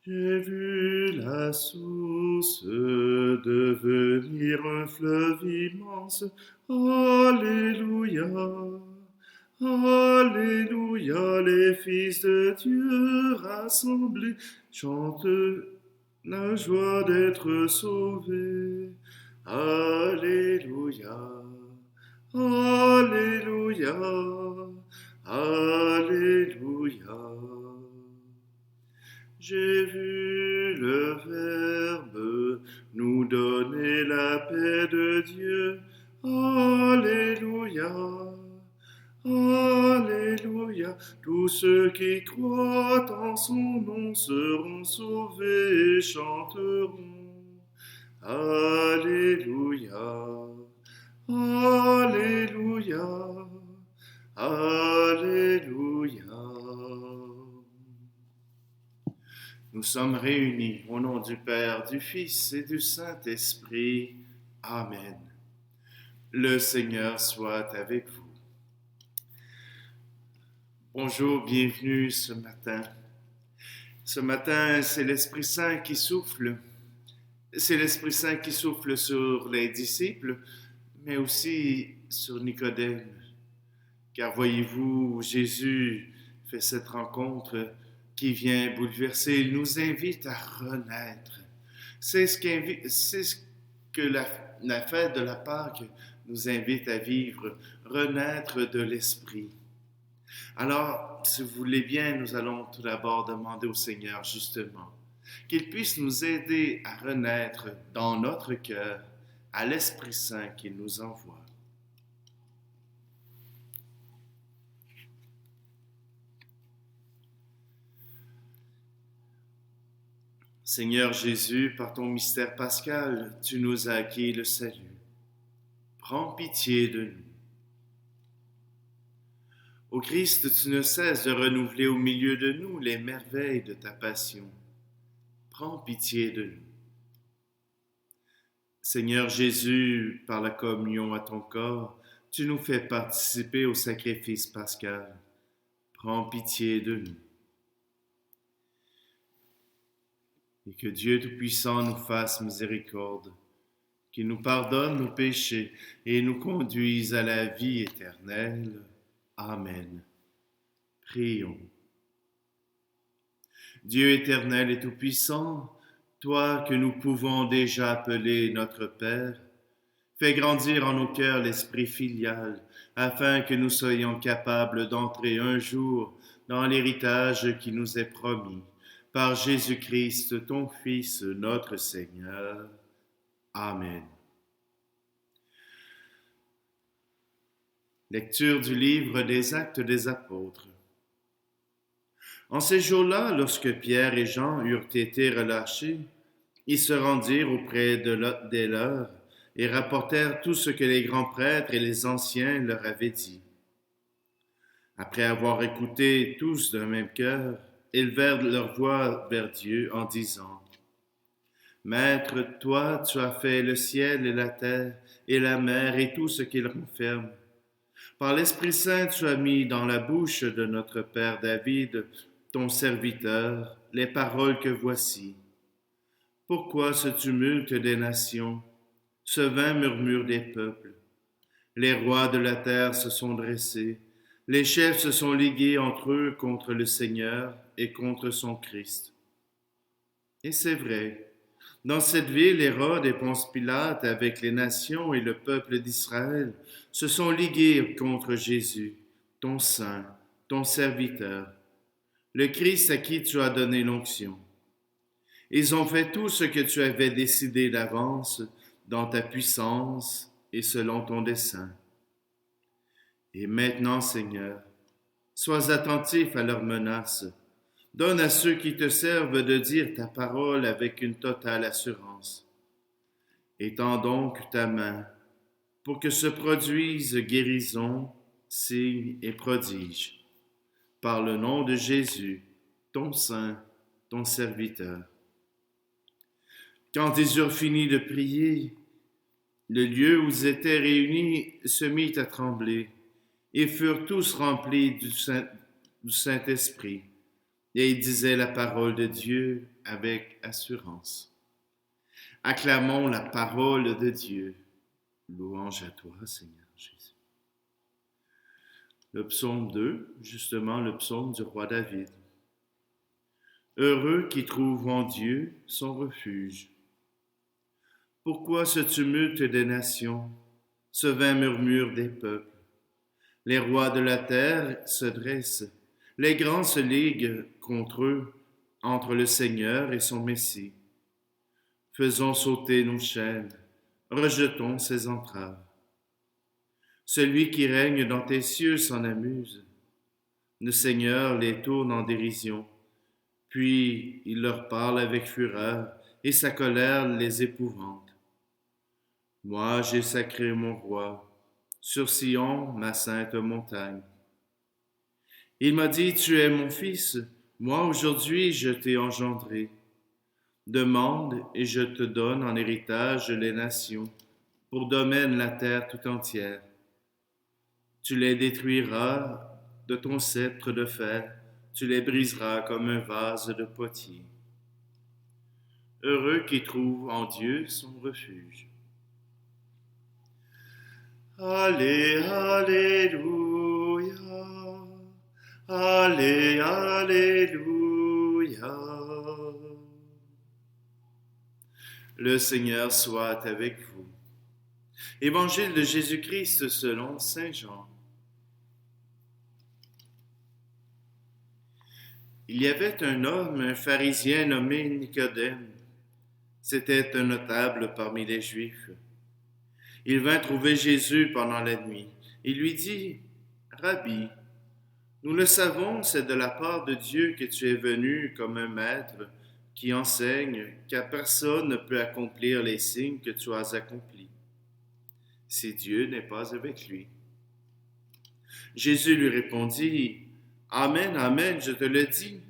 J'ai vu la source devenir un fleuve immense. Alléluia. Alléluia, les fils de Dieu rassemblés chantent la joie d'être sauvés. Alléluia. Alléluia. Alléluia. J'ai vu le Verbe nous donner la paix de Dieu. Alléluia. Alléluia. Tous ceux qui croient en son nom seront sauvés et chanteront. Alléluia. Alléluia. Alléluia. Nous sommes réunis au nom du Père, du Fils et du Saint-Esprit. Amen. Le Seigneur soit avec vous. Bonjour, bienvenue ce matin. Ce matin, c'est l'Esprit Saint qui souffle. C'est l'Esprit Saint qui souffle sur les disciples, mais aussi sur Nicodème. Car voyez-vous, Jésus fait cette rencontre qui vient bouleverser. Il nous invite à renaître. C'est ce que la fête de la Pâque nous invite à vivre, renaître de l'Esprit. Alors, si vous voulez bien, nous allons tout d'abord demander au Seigneur, justement, qu'il puisse nous aider à renaître dans notre cœur à l'Esprit Saint qu'il nous envoie. Seigneur Jésus, par ton mystère pascal, tu nous as acquis le salut. Prends pitié de nous. Ô Christ, tu ne cesses de renouveler au milieu de nous les merveilles de ta passion. Prends pitié de nous. Seigneur Jésus, par la communion à ton corps, tu nous fais participer au sacrifice pascal. Prends pitié de nous. Et que Dieu Tout-Puissant nous fasse miséricorde, qu'il nous pardonne nos péchés et nous conduise à la vie éternelle. Amen. Prions. Dieu éternel et tout-puissant, toi que nous pouvons déjà appeler notre Père, fais grandir en nos cœurs l'esprit filial, afin que nous soyons capables d'entrer un jour dans l'héritage qui nous est promis, par Jésus-Christ, ton Fils, notre Seigneur. Amen. Lecture du livre des Actes des Apôtres. En ces jours-là, lorsque Pierre et Jean eurent été relâchés, ils se rendirent auprès des leurs et rapportèrent tout ce que les grands prêtres et les anciens leur avaient dit. Après avoir écouté tous d'un même cœur, élevèrent leur voix vers Dieu en disant : Maître, toi, tu as fait le ciel et la terre et la mer et tout ce qu'ils renferment. Par l'Esprit Saint, tu as mis dans la bouche de notre Père David, ton serviteur, les paroles que voici. Pourquoi ce tumulte des nations, ce vain murmure des peuples? Les rois de la terre se sont dressés, les chefs se sont ligués entre eux contre le Seigneur et contre son Christ. Et c'est vrai, dans cette ville, Hérode et Ponce Pilate, avec les nations et le peuple d'Israël, se sont ligués contre Jésus, ton saint, ton serviteur, le Christ à qui tu as donné l'onction. Ils ont fait tout ce que tu avais décidé d'avance dans ta puissance et selon ton dessein. Et maintenant, Seigneur, sois attentif à leurs menaces. Donne à ceux qui te servent de dire ta parole avec une totale assurance. Étends donc ta main pour que se produisent guérison, signes et prodiges. Par le nom de Jésus, ton saint, ton serviteur. Quand ils eurent fini de prier, le lieu où ils étaient réunis se mit à trembler et furent tous remplis du Saint-Esprit et il disait la parole de Dieu avec assurance. Acclamons la parole de Dieu. Louange à toi, Seigneur Jésus. Le psaume 2, justement le psaume du roi David. Heureux qui trouvent en Dieu son refuge. Pourquoi ce tumulte des nations, ce vain murmure des peuples? Les rois de la terre se dressent, les grands se liguent contre eux, entre le Seigneur et son Messie. Faisons sauter nos chaînes, rejetons ses entraves. Celui qui règne dans tes cieux s'en amuse. Le Seigneur les tourne en dérision, puis il leur parle avec fureur, et sa colère les épouvante. Moi j'ai sacré mon roi, sur Sion, ma sainte montagne. Il m'a dit, tu es mon fils, moi aujourd'hui je t'ai engendré. Demande et je te donne en héritage les nations, pour domaine la terre tout entière. Tu les détruiras de ton sceptre de fer, tu les briseras comme un vase de potier. Heureux qui trouve en Dieu son refuge. Allez, alléluia. Allez, alléluia. Le Seigneur soit avec vous. Évangile de Jésus-Christ selon saint Jean. Il y avait un homme, un pharisien nommé Nicodème. C'était un notable parmi les Juifs. Il vint trouver Jésus pendant la nuit. Il lui dit, Rabbi, nous le savons, c'est de la part de Dieu que tu es venu comme un maître qui enseigne qu'à personne ne peut accomplir les signes que tu as accomplis, si Dieu n'est pas avec lui. Jésus lui répondit, Amen, Amen, je te le dis,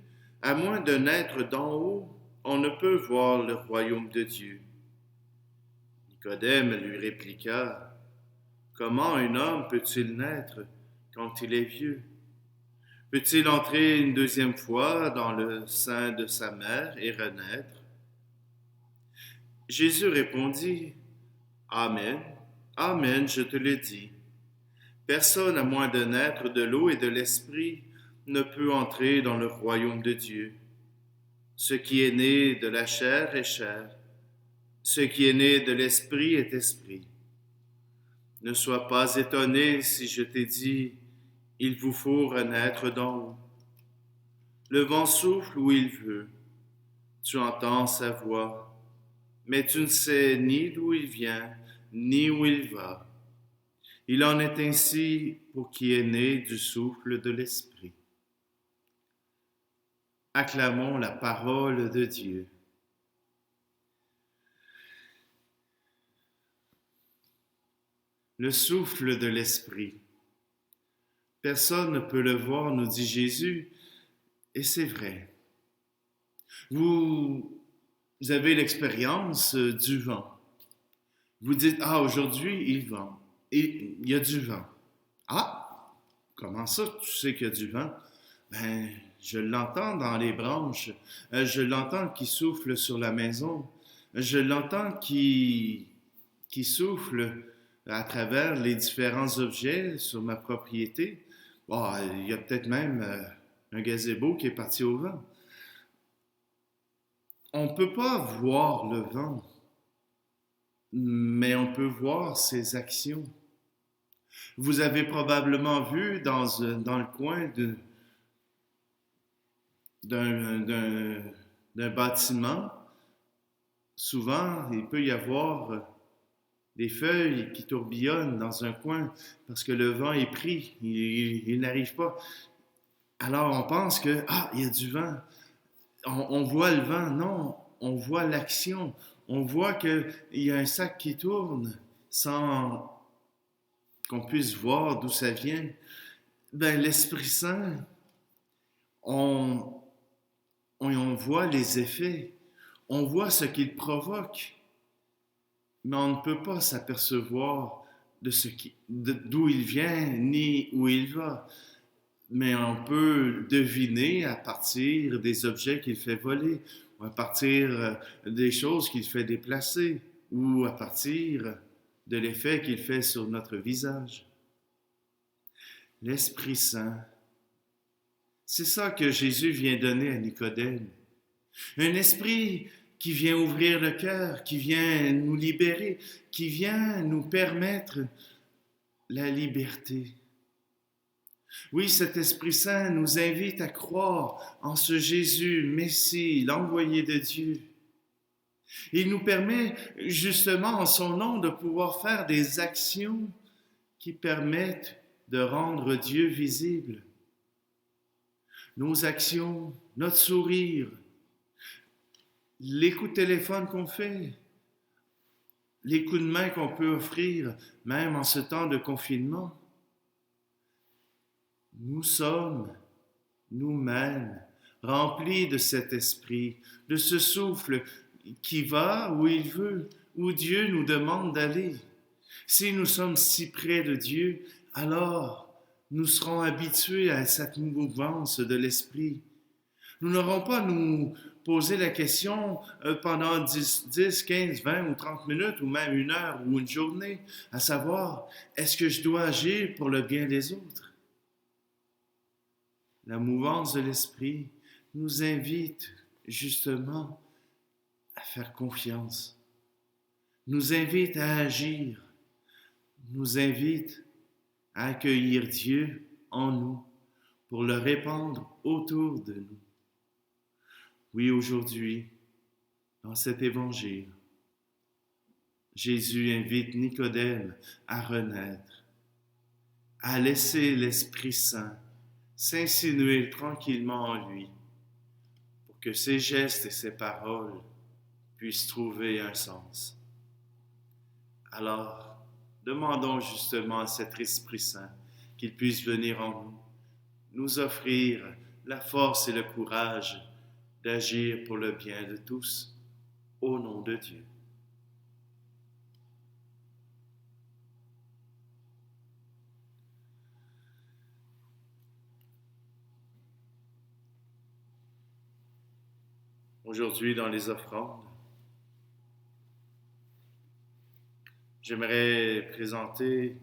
à moins de naître d'en haut, on ne peut voir le royaume de Dieu. Nicodème lui répliqua, Comment un homme peut-il naître quand il est vieux? Peut-il entrer une deuxième fois dans le sein de sa mère et renaître? Jésus répondit, Amen, Amen, je te le dis. Personne à moins de naître de l'eau et de l'esprit ne peut entrer dans le royaume de Dieu. Ce qui est né de la chair est chair, ce qui est né de l'esprit est esprit. Ne sois pas étonné si je t'ai dit, il vous faut renaître d'en haut. Le vent souffle où il veut, tu entends sa voix, mais tu ne sais ni d'où il vient, ni où il va. Il en est ainsi pour qui est né du souffle de l'Esprit. Acclamons la parole de Dieu. Le souffle de l'Esprit. Personne ne peut le voir, nous dit Jésus, et c'est vrai. Vous avez l'expérience du vent. Vous dites, ah, aujourd'hui, il vent. Et il y a du vent. Ah, comment ça, tu sais qu'il y a du vent? Ben, je l'entends dans les branches. Je l'entends qui souffle sur la maison. Je l'entends qui souffle à travers les différents objets sur ma propriété. Bon, il y a peut-être même un gazebo qui est parti au vent. On ne peut pas voir le vent, mais on peut voir ses actions. Vous avez probablement vu dans le coin d'un bâtiment, souvent, il peut y avoir des feuilles qui tourbillonnent dans un coin parce que le vent est pris, il n'arrive pas. Alors on pense que, il y a du vent. On voit le vent. Non, on voit l'action. On voit qu'il y a un sac qui tourne sans qu'on puisse voir d'où ça vient. Ben, l'Esprit Saint, on voit les effets. On voit ce qu'il provoque. Mais on ne peut pas s'apercevoir d'où il vient ni où il va. mais on peut deviner à partir des objets qu'il fait voler, ou à partir des choses qu'il fait déplacer, ou à partir de l'effet qu'il fait sur notre visage. L'Esprit Saint, c'est ça que Jésus vient donner à Nicodème. Un esprit qui vient ouvrir le cœur, qui vient nous libérer, qui vient nous permettre la liberté. Oui, cet Esprit Saint nous invite à croire en ce Jésus, Messie, l'envoyé de Dieu. Il nous permet justement en son nom de pouvoir faire des actions qui permettent de rendre Dieu visible. Nos actions, notre sourire, les coups de téléphone qu'on fait, les coups de main qu'on peut offrir, même en ce temps de confinement. Nous sommes nous-mêmes remplis de cet esprit, de ce souffle qui va où il veut, où Dieu nous demande d'aller. Si nous sommes si près de Dieu, alors nous serons habitués à cette mouvance de l'esprit. Nous n'aurons pas à nous poser la question pendant 10, 15, 20 ou 30 minutes, ou même une heure ou une journée, à savoir, est-ce que je dois agir pour le bien des autres? La mouvance de l'esprit nous invite justement à faire confiance, nous invite à agir, nous invite à accueillir Dieu en nous pour le répandre autour de nous. Oui, aujourd'hui, dans cet évangile, Jésus invite Nicodème à renaître, à laisser l'Esprit Saint s'insinuer tranquillement en lui pour que ses gestes et ses paroles puissent trouver un sens. Alors, demandons justement à cet Esprit Saint qu'il puisse venir en nous, nous offrir la force et le courage d'agir pour le bien de tous, au nom de Dieu. Aujourd'hui, dans les offrandes, j'aimerais présenter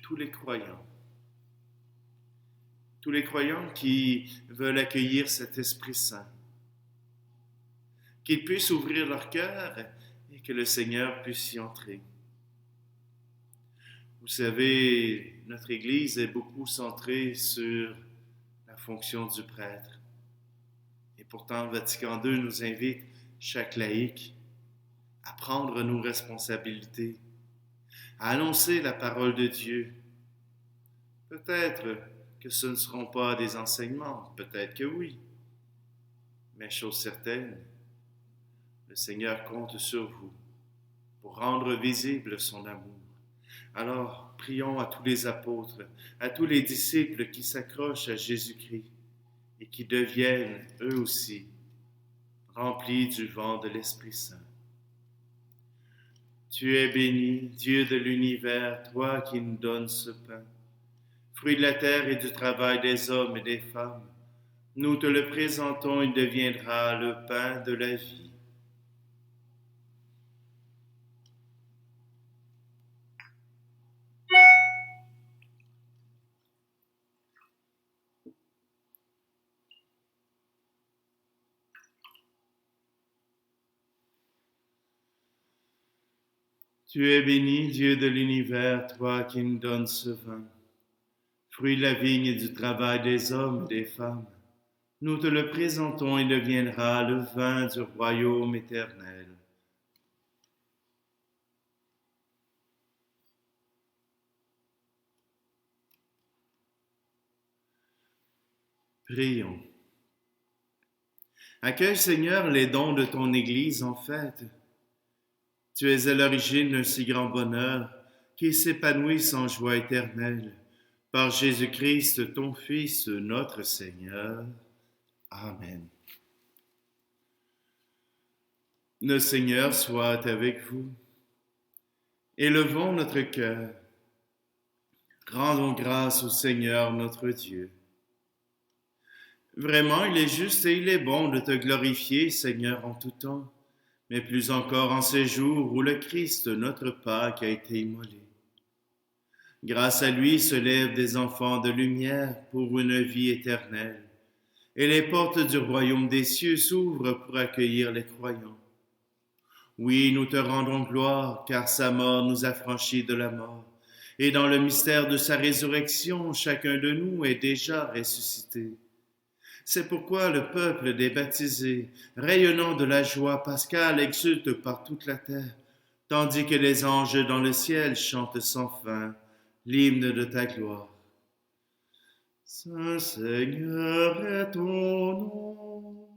tous les croyants qui veulent accueillir cet Esprit Saint, qu'ils puissent ouvrir leur cœur et que le Seigneur puisse y entrer. Vous savez, notre Église est beaucoup centrée sur la fonction du prêtre. Et pourtant, Vatican II nous invite, chaque laïc, à prendre nos responsabilités, à annoncer la parole de Dieu. Peut-être que ce ne seront pas des enseignements, peut-être que oui, mais chose certaine, le Seigneur compte sur vous pour rendre visible son amour. Alors, prions à tous les apôtres, à tous les disciples qui s'accrochent à Jésus-Christ et qui deviennent, eux aussi, remplis du vent de l'Esprit Saint. Tu es béni, Dieu de l'univers, toi qui nous donnes ce pain, fruit de la terre et du travail des hommes et des femmes. Nous te le présentons, il deviendra le pain de la vie. Tu es béni, Dieu de l'univers, toi qui nous donnes ce vin, fruit de la vigne et du travail des hommes et des femmes. Nous te le présentons, il deviendra le vin du royaume éternel. Prions. Accueille, Seigneur, les dons de ton Église en fête. Tu es à l'origine d'un si grand bonheur qui s'épanouit sans joie éternelle. Par Jésus-Christ, ton Fils, notre Seigneur. Amen. Le Seigneur soit avec vous. Élevons notre cœur. Rendons grâce au Seigneur notre Dieu. Vraiment, il est juste et il est bon de te glorifier, Seigneur, en tout temps, mais plus encore en ces jours où le Christ, notre Pâque, a été immolé. Grâce à lui se lèvent des enfants de lumière pour une vie éternelle, et les portes du royaume des cieux s'ouvrent pour accueillir les croyants. Oui, nous te rendons gloire, car sa mort nous a franchis de la mort, et dans le mystère de sa résurrection, chacun de nous est déjà ressuscité. C'est pourquoi le peuple des baptisés, rayonnant de la joie pascale, exulte par toute la terre, tandis que les anges dans le ciel chantent sans fin l'hymne de ta gloire. Saint Seigneur est ton nom,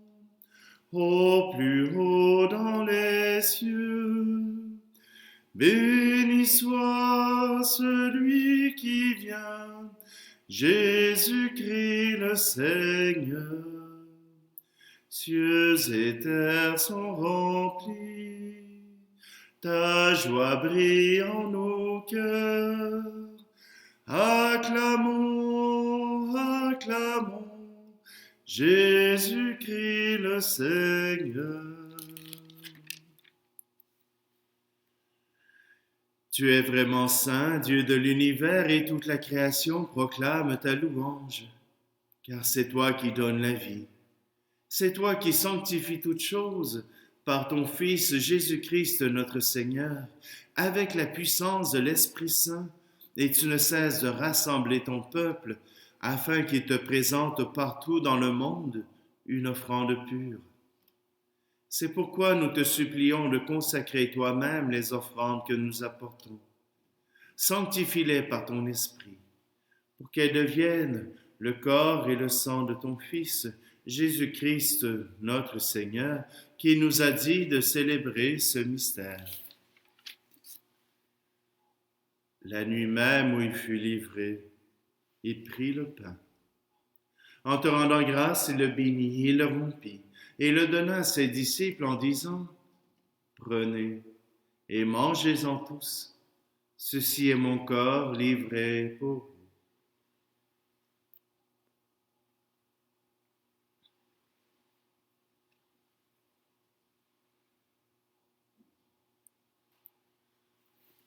au plus haut dans les cieux. Béni soit celui qui vient, Jésus-Christ le Seigneur. Cieux et terre sont remplis, ta joie brille en nos cœurs. Acclamons, acclamons, Jésus-Christ le Seigneur. Tu es vraiment saint, Dieu de l'univers, et toute la création proclame ta louange, car c'est toi qui donnes la vie. C'est toi qui sanctifies toutes choses par ton Fils Jésus-Christ notre Seigneur, avec la puissance de l'Esprit Saint, et tu ne cesses de rassembler ton peuple afin qu'il te présente partout dans le monde une offrande pure. C'est pourquoi nous te supplions de consacrer toi-même les offrandes que nous apportons. Sanctifie-les par ton esprit, pour qu'elles deviennent le corps et le sang de ton Fils, Jésus-Christ, notre Seigneur, qui nous a dit de célébrer ce mystère. La nuit même où il fut livré, il prit le pain. En te rendant grâce, il le bénit, il le rompit, et le donna à ses disciples en disant, « Prenez et mangez-en tous. Ceci est mon corps livré pour vous. »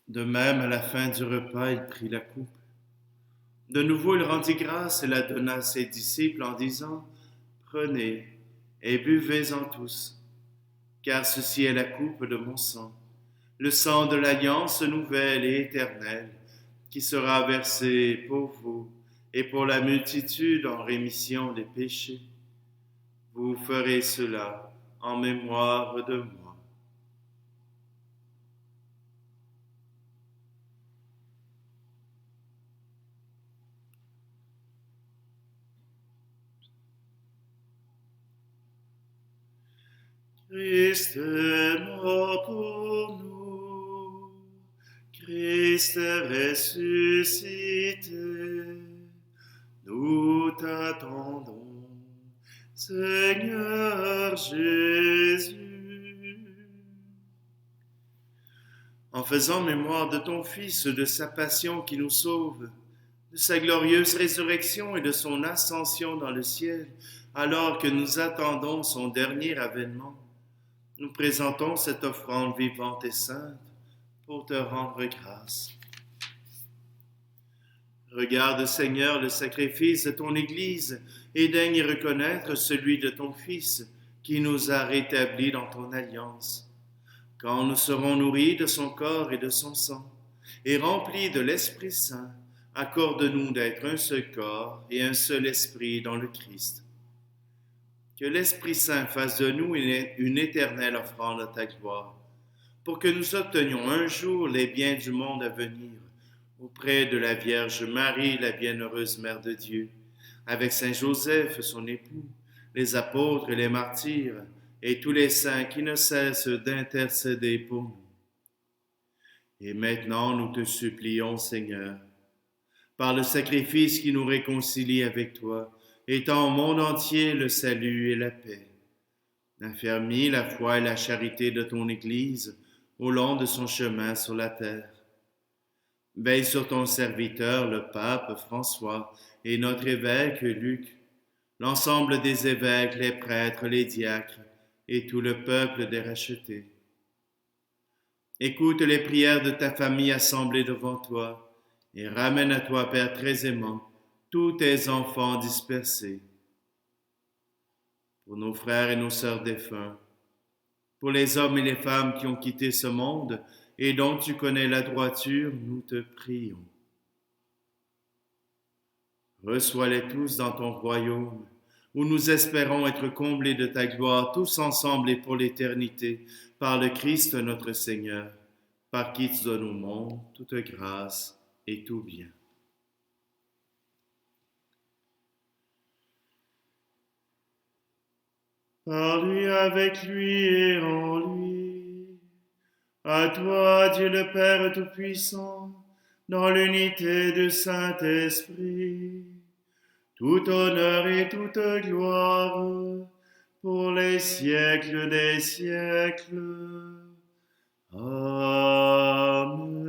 De même, à la fin du repas, il prit la coupe. De nouveau, il rendit grâce et la donna à ses disciples en disant, « Prenez et buvez-en tous, car ceci est la coupe de mon sang, le sang de l'alliance nouvelle et éternelle, qui sera versé pour vous et pour la multitude en rémission des péchés. Vous ferez cela en mémoire de moi. » Christ est mort pour nous, Christ est ressuscité, nous t'attendons, Seigneur Jésus. En faisant mémoire de ton Fils, de sa passion qui nous sauve, de sa glorieuse résurrection et de son ascension dans le ciel, alors que nous attendons son dernier avènement, nous présentons cette offrande vivante et sainte pour te rendre grâce. Regarde, Seigneur, le sacrifice de ton Église et daigne y reconnaître celui de ton Fils qui nous a rétablis dans ton alliance. Quand nous serons nourris de son corps et de son sang et remplis de l'Esprit Saint, accorde-nous d'être un seul corps et un seul esprit dans le Christ. Que l'Esprit Saint fasse de nous une éternelle offrande à ta gloire, pour que nous obtenions un jour les biens du monde à venir, auprès de la Vierge Marie, la bienheureuse Mère de Dieu, avec Saint Joseph, son époux, les apôtres et les martyrs, et tous les saints qui ne cessent d'intercéder pour nous. Et maintenant, nous te supplions, Seigneur, par le sacrifice qui nous réconcilie avec toi, étends au monde entier le salut et la paix. Affermis la foi et la charité de ton Église au long de son chemin sur la terre. Veille sur ton serviteur, le pape François, et notre évêque Luc, l'ensemble des évêques, les prêtres, les diacres, et tout le peuple des rachetés. Écoute les prières de ta famille assemblée devant toi, et ramène à toi, Père très aimant, tous tes enfants dispersés. Pour nos frères et nos sœurs défunts, pour les hommes et les femmes qui ont quitté ce monde et dont tu connais la droiture, nous te prions. Reçois-les tous dans ton royaume, où nous espérons être comblés de ta gloire, tous ensemble et pour l'éternité, par le Christ notre Seigneur, par qui tu donnes au monde toute grâce et tout bien. Par lui, avec lui et en lui, à toi, Dieu le Père Tout-Puissant, dans l'unité du Saint-Esprit, tout honneur et toute gloire pour les siècles des siècles. Amen.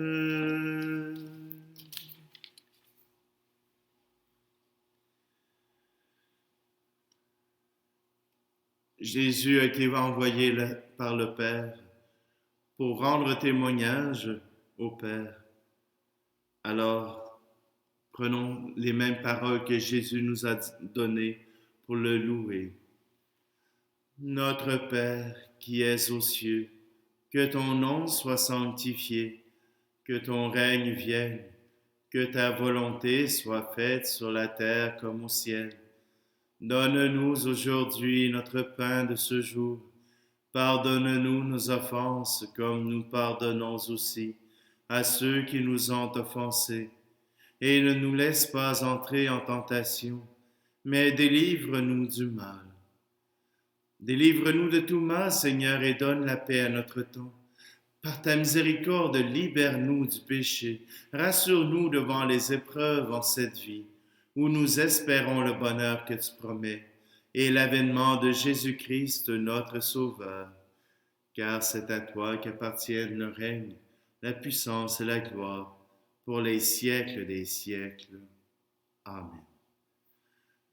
Jésus a été envoyé par le Père pour rendre témoignage au Père. Alors, prenons les mêmes paroles que Jésus nous a données pour le louer. Notre Père qui es aux cieux, que ton nom soit sanctifié, que ton règne vienne, que ta volonté soit faite sur la terre comme au ciel. Donne-nous aujourd'hui notre pain de ce jour. Pardonne-nous nos offenses comme nous pardonnons aussi à ceux qui nous ont offensés. Et ne nous laisse pas entrer en tentation, mais délivre-nous du mal. Délivre-nous de tout mal, Seigneur, et donne la paix à notre temps. Par ta miséricorde, libère-nous du péché. Rassure-nous devant les épreuves en cette vie, où nous espérons le bonheur que tu promets et l'avènement de Jésus-Christ, notre Sauveur. Car c'est à toi qu'appartiennent le règne, la puissance et la gloire, pour les siècles des siècles. Amen.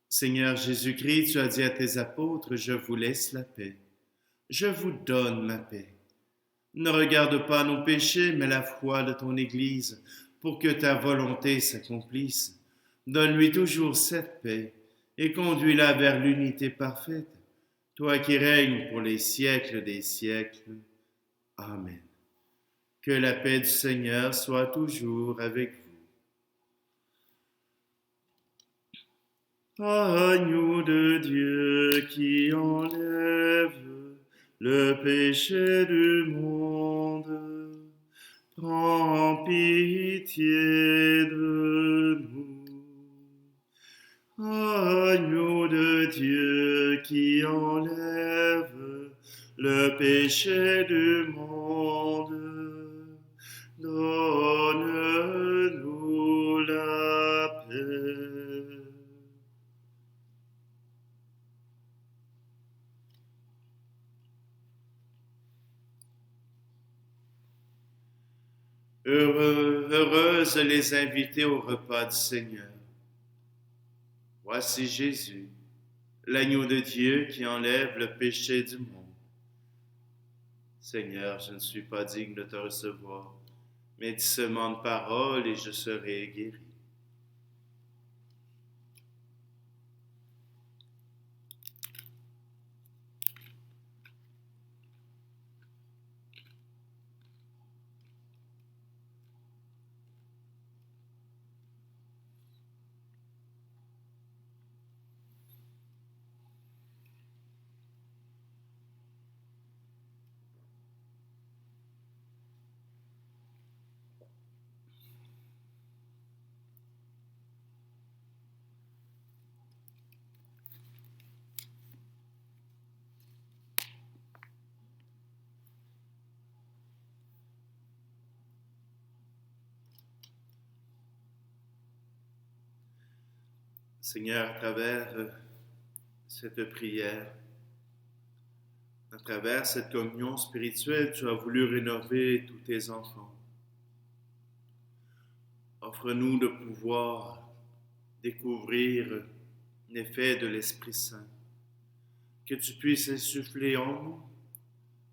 Seigneur Jésus-Christ, tu as dit à tes apôtres, je vous laisse la paix. Je vous donne ma paix. Ne regarde pas nos péchés, mais la foi de ton Église, pour que ta volonté s'accomplisse. Donne-lui toujours cette paix et conduis-la vers l'unité parfaite, toi qui règnes pour les siècles des siècles. Amen. Que la paix du Seigneur soit toujours avec vous. Agneau de Dieu qui enlève le péché du monde, prends pitié de nous. Agneau de Dieu qui enlève le péché du monde, donne-nous la paix. Heureuses les invités au repas du Seigneur. Voici Jésus, l'agneau de Dieu qui enlève le péché du monde. Seigneur, je ne suis pas digne de te recevoir, mais dis seulement une parole et je serai guéri. Seigneur, à travers cette prière, à travers cette communion spirituelle, tu as voulu rénover tous tes enfants. Offre-nous de pouvoir découvrir l'effet de l'Esprit Saint. Que tu puisses insuffler en nous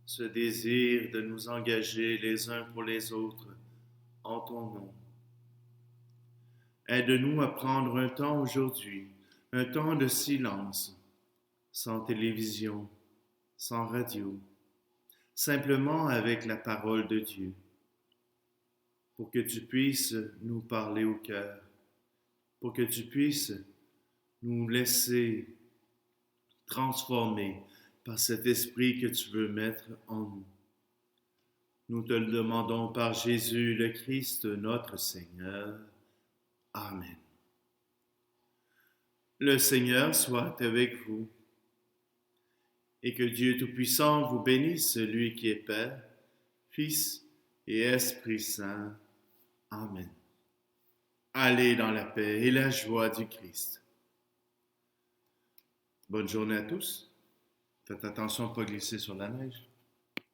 ce désir de nous engager les uns pour les autres en ton nom. Aide-nous à prendre un temps aujourd'hui, un temps de silence, sans télévision, sans radio, simplement avec la parole de Dieu, pour que tu puisses nous parler au cœur, pour que tu puisses nous laisser transformer par cet esprit que tu veux mettre en nous. Nous te le demandons par Jésus le Christ, notre Seigneur. Amen. Le Seigneur soit avec vous et que Dieu Tout-Puissant vous bénisse, celui qui est Père, Fils et Esprit Saint. Amen. Allez dans la paix et la joie du Christ. Bonne journée à tous. Faites attention à ne pas glisser sur la neige.